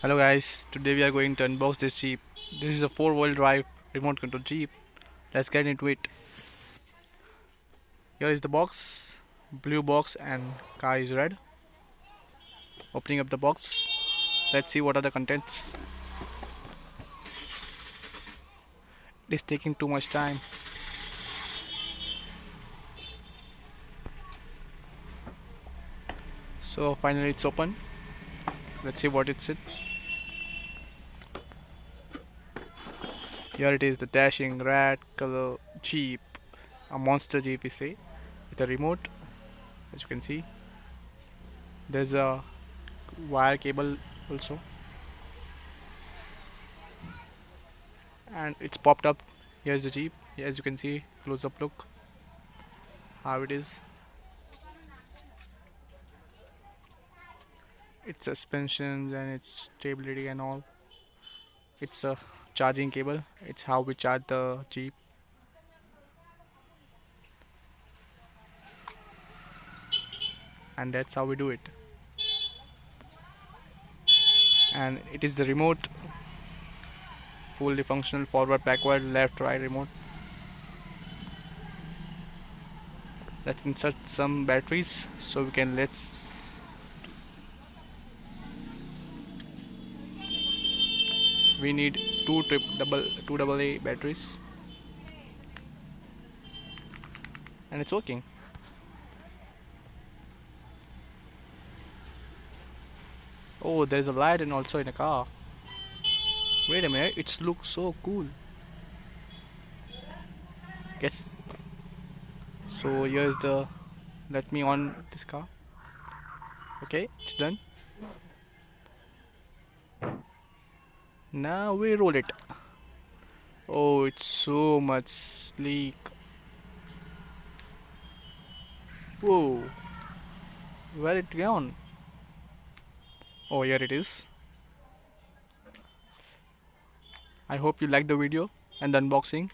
Hello guys, today we are going to unbox this Jeep. This is a 4-wheel drive remote control Jeep. Let's get into it. Here is the box, blue box and car is red. Opening up the box, let's see what are the contents. It is taking too much time. So finally it's open. Let's see what it's in. Here it is, the dashing red color Jeep, a monster Jeep we say, with a remote. As you can see, there's a wire cable also, and it's popped up. Here's the Jeep. As you can see, close up look how it is. Its suspensions and its stability and all. It's a charging cable. It's how we charge the Jeep. And that's how we do it. And it is the remote, fully functional, forward, backward, left, right remote. Let's insert some batteries so we can we need two double A batteries, and it's working. Oh, there's a light and also in a car. Wait a minute, it looks so cool. Guess so. Here's the, let me on this car. Okay, it's done. Now we roll it. Oh, it's so much sleek. Whoa, where it gone? Oh, here it is. I hope you liked the video and the unboxing.